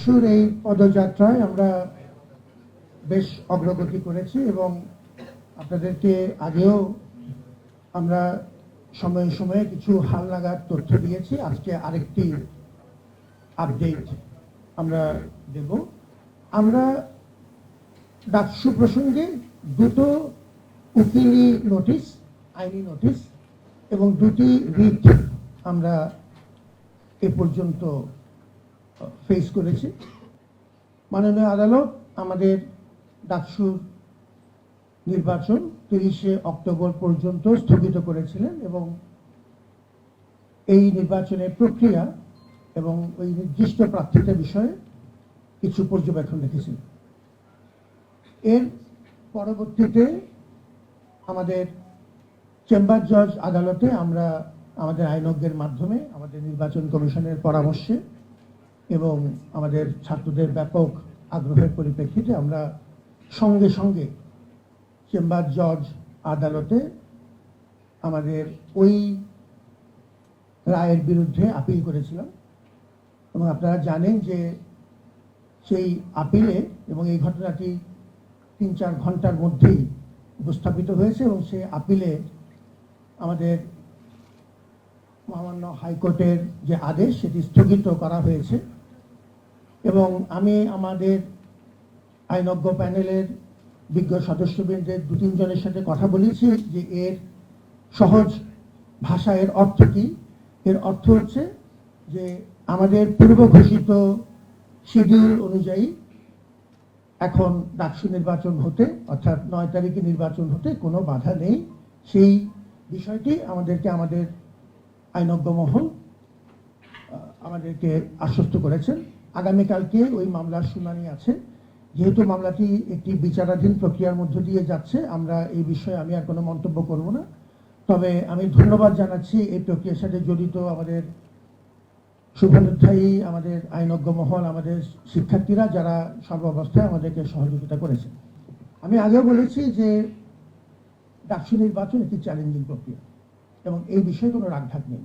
ডাকসুর এই পদযাত্রায় আমরা বেশ অগ্রগতি করেছি এবং আপনাদেরকে আগেও আমরা সময়ে সময়ে কিছু হালনাগাদ তথ্য দিয়েছি। আজকে আরেকটি আপডেট আমরা দেব। আমরা ডাকসু প্রসঙ্গে দুটো উকিলি নোটিশ, আইনি নোটিশ এবং দুটি রিট আমরা এ পর্যন্ত ফেস করেছি। মাননীয় আদালত আমাদের ডাকসুর নির্বাচন 30শে অক্টোবর পর্যন্ত স্থগিত করেছিলেন এবং এই নির্বাচনের প্রক্রিয়া এবং ওই নির্দিষ্ট প্রার্থীদের বিষয়ে কিছু পর্যবেক্ষণ রেখেছিলেন। এর পরবর্তীতে আমাদের চেম্বার জজ আদালতে আমরা আমাদের আইনজ্ঞের মাধ্যমে, আমাদের নির্বাচন কমিশনের পরামর্শে এবং আমাদের ছাত্রদের ব্যাপক আগ্রহের পরিপ্রেক্ষিতে আমরা সঙ্গে সঙ্গে চেম্বার জজ আদালতে আমাদের ওই রায়ের বিরুদ্ধে আপিল করেছিলাম এবং আপনারা জানেন যে সেই আপিলে এবং এই ঘটনাটি 3-4 ঘন্টার মধ্যেই উপস্থাপিত হয়েছে এবং সেই আপিলে আমাদের মহামান্য হাইকোর্টের যে আদেশ সেটি স্থগিত করা হয়েছে এবং আমি আমাদের আইনজ্ঞ প্যানেলের বিজ্ঞ সদস্যবৃন্দের 2-3 জনের সাথে কথা বলেছি যে এর সহজ ভাষা, এর অর্থ কি। এর অর্থ হচ্ছে যে আমাদের পূর্ব ঘোষিত শিডিউল অনুযায়ী এখন ডাকসু নির্বাচন হতে, অর্থাৎ 9 তারিখে নির্বাচন হতে কোনো বাধা নেই। সেই বিষয়টি আমাদেরকে আমাদের আইনজ্ঞ মহল আমাদেরকে আশ্বস্ত করেছেন। আগামীকালকে ওই মামলার শুনানি আছে। যেহেতু মামলাটি একটি বিচারাধীন প্রক্রিয়ার মধ্য দিয়ে যাচ্ছে, আমরা এই বিষয়ে আমি আর কোনো মন্তব্য করব না। তবে আমি ধন্যবাদ জানাচ্ছি এই প্রক্রিয়ার সাথে জড়িত আমাদের শুভানুধ্যায়ী, আমাদের আইনজ্ঞ মহল, আমাদের শিক্ষার্থীরা যারা সর্বাবস্থায় আমাদেরকে সহযোগিতা করেছেন। আমি আগেও বলেছি যে ডাকসু নির্বাচন একটি চ্যালেঞ্জিং প্রক্রিয়া এবং এই বিষয়ে কোনো রাগঢাক নেই।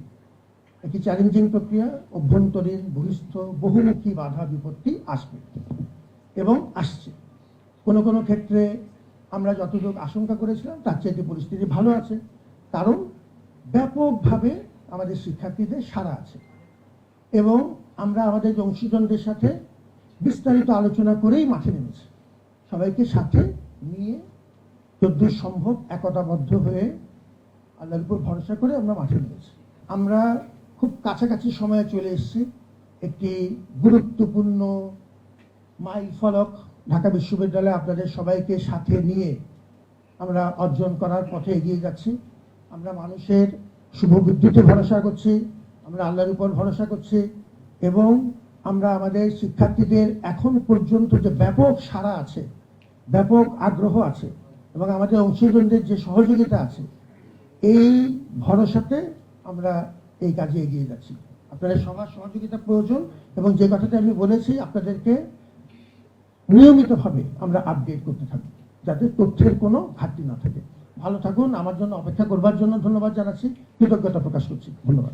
একটি চ্যালেঞ্জিং প্রক্রিয়া, অভ্যন্তরীণ বহিস্থ বহুমুখী বাধা বিপত্তি আসবে এবং আসছে। কোনো কোনো ক্ষেত্রে আমরা যতটুকু আশঙ্কা করেছিলাম তার চেয়ে পরিস্থিতি ভালো আছে, কারণ ব্যাপকভাবে আমাদের শিক্ষার্থীদের সাড়া আছে এবং আমরা আমাদের অংশীজনদের সাথে বিস্তারিত আলোচনা করেই মাঠে নেমেছি। সবাইকে সাথে নিয়ে যতদূর সম্ভব একতাবদ্ধ হয়ে আল্লাহর উপর ভরসা করে আমরা মাঠে নেমেছি। আমরা খুব কাছাকাছি সময়ে চলে এসেছি। একটি গুরুত্বপূর্ণ মাইল ফলক ঢাকা বিশ্ববিদ্যালয়ে আপনাদের সবাইকে সাথে নিয়ে আমরা অর্জন করার পথে এগিয়ে যাচ্ছি। আমরা মানুষের শুভবুদ্ধিতে ভরসা করছি, আমরা আল্লাহর উপর ভরসা করছি এবং আমরা আমাদের শিক্ষার্থীদের এখন পর্যন্ত যে ব্যাপক সাড়া আছে, ব্যাপক আগ্রহ আছে এবং আমাদের অংশীজনদের যে সহযোগিতা আছে, এই ভরসাতে আমরা এই কাজে এগিয়ে যাচ্ছি। আপনাদের সবার সহযোগিতা প্রয়োজন এবং যে কথাটা আমি বলেছি আপনাদেরকে নিয়মিতভাবে আমরা আপডেট করতে থাকি যাতে তথ্যের কোনো ঘাটতি না থাকে। ভালো থাকুন। আমার জন্য অপেক্ষা করবার জন্য ধন্যবাদ জানাচ্ছি, কৃতজ্ঞতা প্রকাশ করছি। ধন্যবাদ।